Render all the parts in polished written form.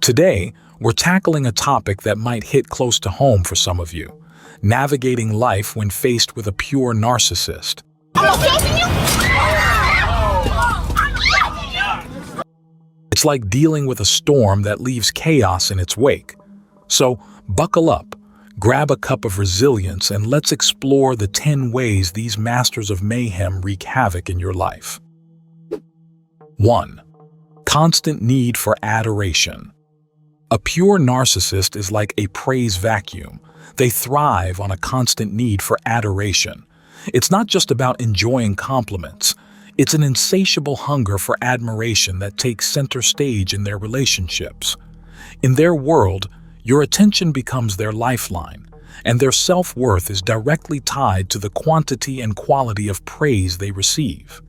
Today, we're tackling a topic that might hit close to home for some of you: navigating life when faced with a pure narcissist. It's like dealing with a storm that leaves chaos in its wake. So, buckle up, grab a cup of resilience, and let's explore the 10 ways these masters of mayhem wreak havoc in your life. 1. Constant need for adoration. A pure narcissist is like a praise vacuum. They thrive on a constant need for adoration. It's not just about enjoying compliments. It's an insatiable hunger for admiration that takes center stage in their relationships. In their world, your attention becomes their lifeline, and their self-worth is directly tied to the quantity and quality of praise they receive.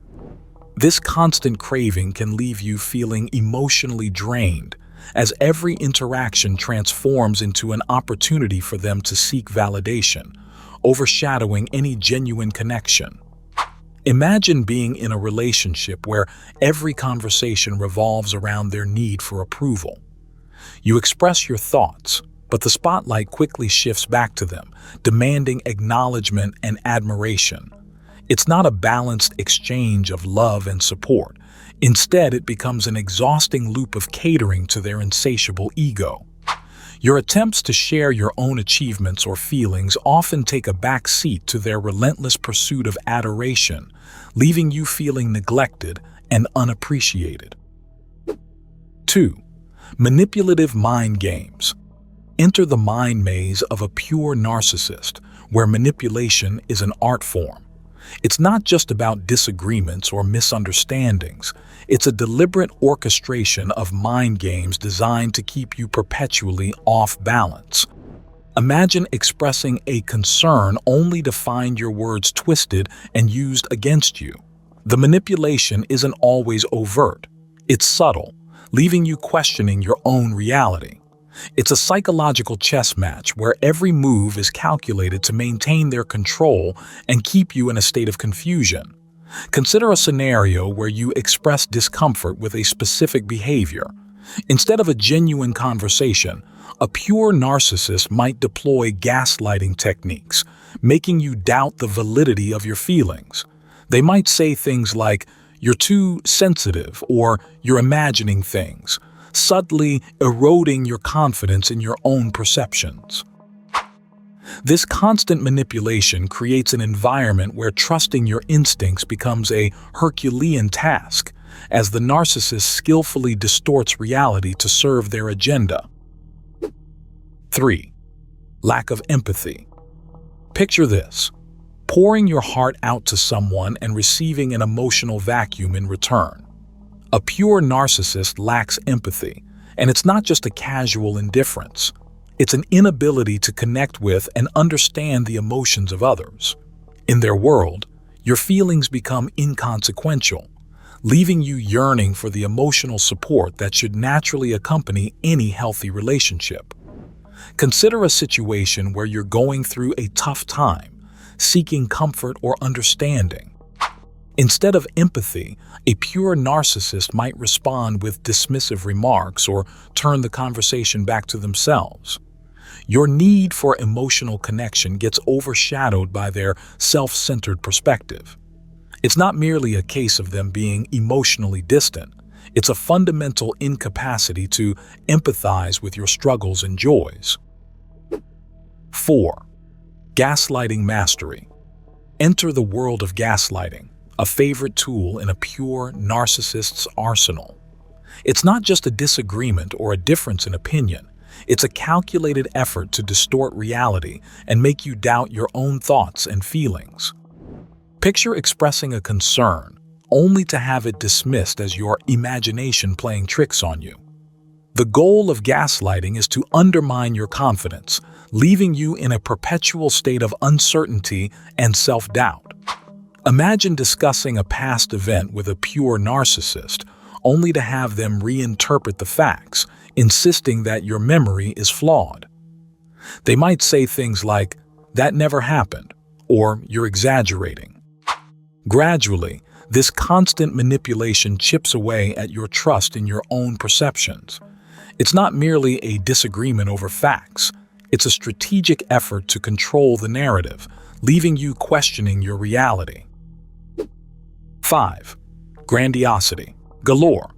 This constant craving can leave you feeling emotionally drained, as every interaction transforms into an opportunity for them to seek validation, overshadowing any genuine connection. Imagine being in a relationship where every conversation revolves around their need for approval. You express your thoughts, but the spotlight quickly shifts back to them, demanding acknowledgement and admiration. It's not a balanced exchange of love and support. Instead, it becomes an exhausting loop of catering to their insatiable ego. Your attempts to share your own achievements or feelings often take a back seat to their relentless pursuit of adoration, leaving you feeling neglected and unappreciated. 2. Manipulative mind games. Enter the mind maze of a pure narcissist, where manipulation is an art form. It's not just about disagreements or misunderstandings. It's a deliberate orchestration of mind games designed to keep you perpetually off balance. Imagine expressing a concern only to find your words twisted and used against you. The manipulation isn't always overt. It's subtle, leaving you questioning your own reality. It's a psychological chess match where every move is calculated to maintain their control and keep you in a state of confusion. Consider a scenario where you express discomfort with a specific behavior. Instead of a genuine conversation, a pure narcissist might deploy gaslighting techniques, making you doubt the validity of your feelings. They might say things like, "You're too sensitive," or "You're imagining things," subtly eroding your confidence in your own perceptions. This constant manipulation creates an environment where trusting your instincts becomes a Herculean task, as the narcissist skillfully distorts reality to serve their agenda. 3. Lack of empathy. Picture this: pouring your heart out to someone and receiving an emotional vacuum in return. A pure narcissist lacks empathy, and it's not just a casual indifference. It's an inability to connect with and understand the emotions of others. In their world, your feelings become inconsequential, leaving you yearning for the emotional support that should naturally accompany any healthy relationship. Consider a situation where you're going through a tough time, seeking comfort or understanding. Instead of empathy, a pure narcissist might respond with dismissive remarks or turn the conversation back to themselves. Your need for emotional connection gets overshadowed by their self-centered perspective. It's not merely a case of them being emotionally distant. It's a fundamental incapacity to empathize with your struggles and joys. 4. Gaslighting Mastery. Enter the world of gaslighting, a favorite tool in a pure narcissist's arsenal. It's not just a disagreement or a difference in opinion. It's a calculated effort to distort reality and make you doubt your own thoughts and feelings. Picture expressing a concern, only to have it dismissed as your imagination playing tricks on you. The goal of gaslighting is to undermine your confidence, leaving you in a perpetual state of uncertainty and self-doubt. Imagine discussing a past event with a pure narcissist, only to have them reinterpret the facts, insisting that your memory is flawed. They might say things like, "That never happened," or "You're exaggerating." Gradually, This constant manipulation chips away at your trust in your own perceptions. It's not merely a disagreement over facts. It's a strategic effort to control the narrative, leaving you questioning your reality. 5. Grandiosity Galore.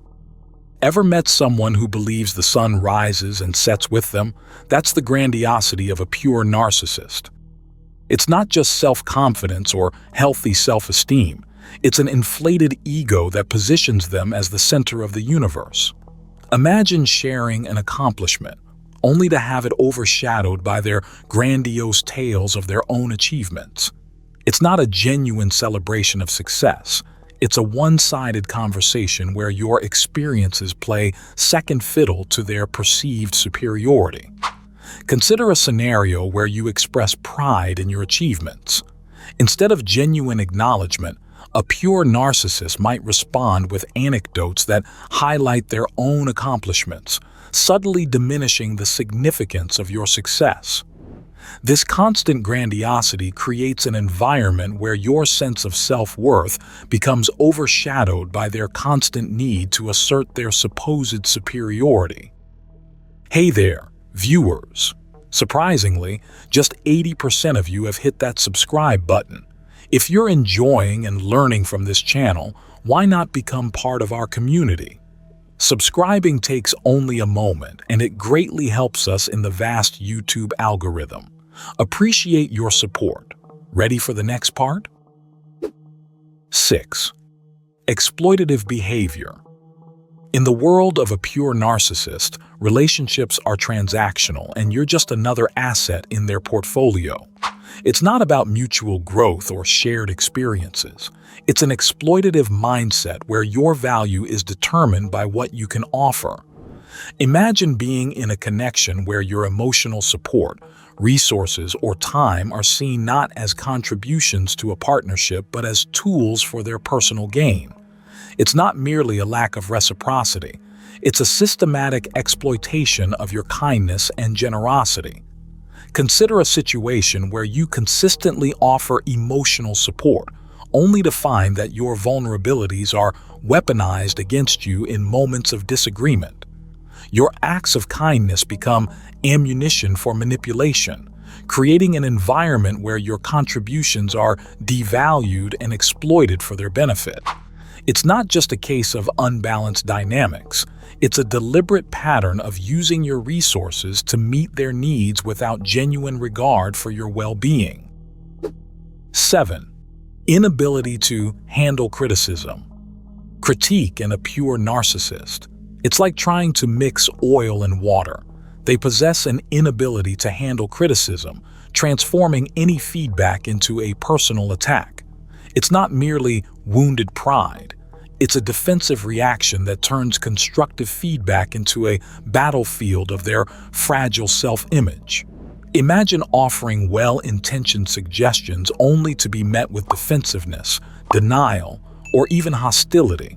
Ever met someone who believes the sun rises and sets with them? That's the grandiosity of a pure narcissist. It's not just self-confidence or healthy self-esteem. It's an inflated ego that positions them as the center of the universe. Imagine sharing an accomplishment, only to have it overshadowed by their grandiose tales of their own achievements. It's not a genuine celebration of success. It's a one-sided conversation where your experiences play second fiddle to their perceived superiority. Consider a scenario where you express pride in your achievements. Instead of genuine acknowledgement, a pure narcissist might respond with anecdotes that highlight their own accomplishments, subtly diminishing the significance of your success. This constant grandiosity creates an environment where your sense of self-worth becomes overshadowed by their constant need to assert their supposed superiority. Hey there, viewers! Surprisingly, just 80% of you have hit that subscribe button. If you're enjoying and learning from this channel, why not become part of our community? Subscribing takes only a moment, and it greatly helps us in the vast YouTube algorithm. Appreciate your support. Ready for the next part? 6. Exploitative behavior. In the world of a pure narcissist, relationships are transactional and you're just another asset in their portfolio. It's not about mutual growth or shared experiences. It's an exploitative mindset where your value is determined by what you can offer. Imagine being in a connection where your emotional support, resources, or time are seen not as contributions to a partnership but as tools for their personal gain. It's not merely a lack of reciprocity. It's a systematic exploitation of your kindness and generosity. Consider a situation where you consistently offer emotional support, only to find that your vulnerabilities are weaponized against you in moments of disagreement. Your acts of kindness become ammunition for manipulation, creating an environment where your contributions are devalued and exploited for their benefit. It's not just a case of unbalanced dynamics. It's a deliberate pattern of using your resources to meet their needs without genuine regard for your well-being. 7. Inability to handle criticism. Critique in a pure narcissist. It's like trying to mix oil and water. They possess an inability to handle criticism, transforming any feedback into a personal attack. It's not merely wounded pride. It's a defensive reaction that turns constructive feedback into a battlefield of their fragile self-image. Imagine offering well-intentioned suggestions only to be met with defensiveness, denial, or even hostility.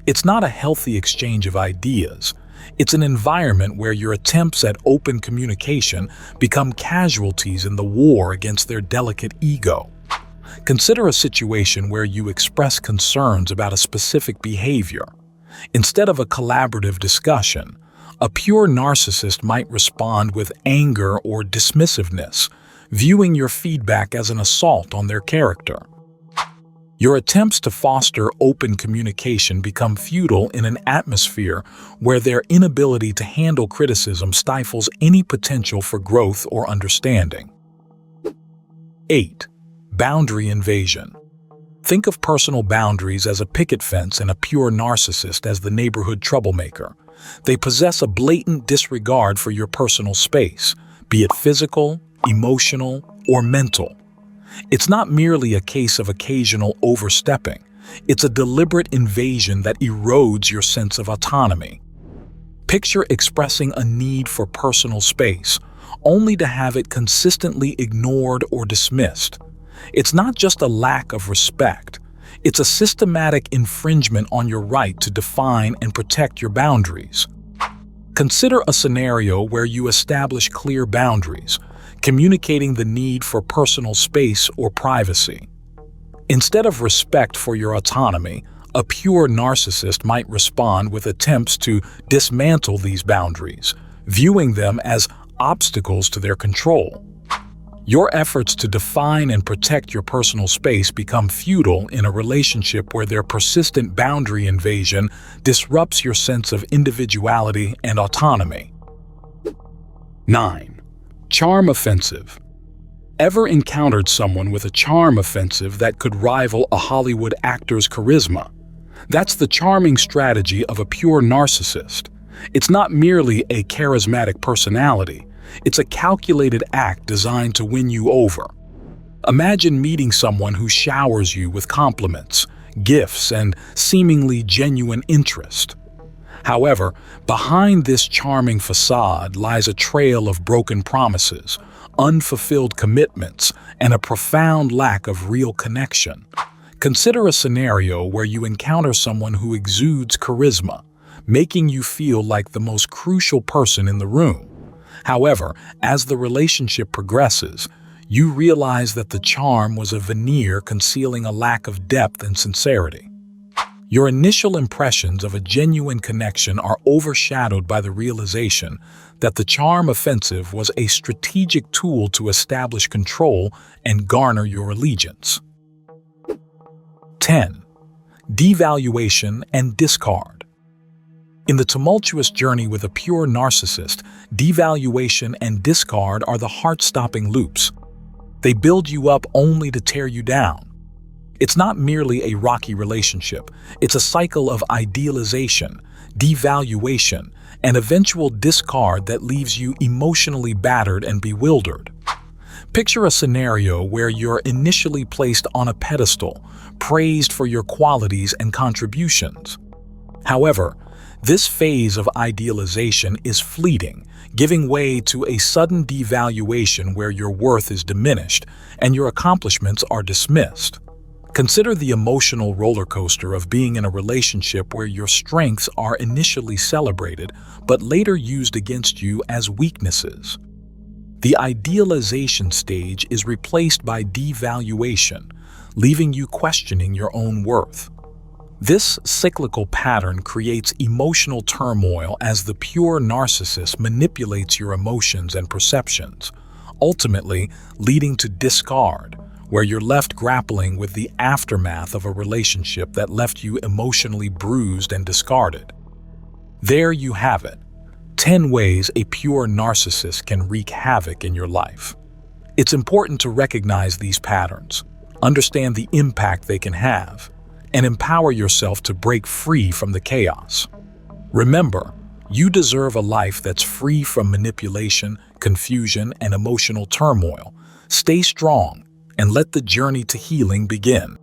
It's not a healthy exchange of ideas. It's an environment where your attempts at open communication become casualties in the war against their delicate ego. Consider a situation where you express concerns about a specific behavior. Instead of a collaborative discussion, a pure narcissist might respond with anger or dismissiveness, viewing your feedback as an assault on their character. Your attempts to foster open communication become futile in an atmosphere where their inability to handle criticism stifles any potential for growth or understanding. 8. Boundary invasion. Think of personal boundaries as a picket fence and a pure narcissist as the neighborhood troublemaker. They possess a blatant disregard for your personal space, be it physical, emotional, or mental. It's not merely a case of occasional overstepping. It's a deliberate invasion that erodes your sense of autonomy. Picture expressing a need for personal space, only to have it consistently ignored or dismissed. It's not just a lack of respect. It's a systematic infringement on your right to define and protect your boundaries. Consider a scenario where you establish clear boundaries, communicating the need for personal space or privacy. Instead of respect for your autonomy, a pure narcissist might respond with attempts to dismantle these boundaries, viewing them as obstacles to their control. Your efforts to define and protect your personal space become futile in a relationship where their persistent boundary invasion disrupts your sense of individuality and autonomy. 9. Charm offensive. Ever encountered someone with a charm offensive that could rival a Hollywood actor's charisma? That's the charming strategy of a pure narcissist. It's not merely a charismatic personality. It's a calculated act designed to win you over. Imagine meeting someone who showers you with compliments, gifts, and seemingly genuine interest. However, behind this charming facade lies a trail of broken promises, unfulfilled commitments, and a profound lack of real connection. Consider a scenario where you encounter someone who exudes charisma, making you feel like the most crucial person in the room. However, as the relationship progresses, you realize that the charm was a veneer concealing a lack of depth and sincerity. Your initial impressions of a genuine connection are overshadowed by the realization that the charm offensive was a strategic tool to establish control and garner your allegiance. 10. Devaluation and discard. In the tumultuous journey with a pure narcissist, devaluation and discard are the heart-stopping loops. They build you up only to tear you down. It's not merely a rocky relationship. It's a cycle of idealization, devaluation, and eventual discard that leaves you emotionally battered and bewildered. Picture a scenario where you're initially placed on a pedestal, praised for your qualities and contributions. However, this phase of idealization is fleeting, giving way to a sudden devaluation where your worth is diminished and your accomplishments are dismissed. Consider the emotional roller coaster of being in a relationship where your strengths are initially celebrated but later used against you as weaknesses. The idealization stage is replaced by devaluation, leaving you questioning your own worth. This cyclical pattern creates emotional turmoil as the pure narcissist manipulates your emotions and perceptions, ultimately leading to discard, where you're left grappling with the aftermath of a relationship that left you emotionally bruised and discarded. There you have it, 10 ways a pure narcissist can wreak havoc in your life. It's important to recognize these patterns, understand the impact they can have, and empower yourself to break free from the chaos. Remember, you deserve a life that's free from manipulation, confusion, and emotional turmoil. Stay strong and let the journey to healing begin.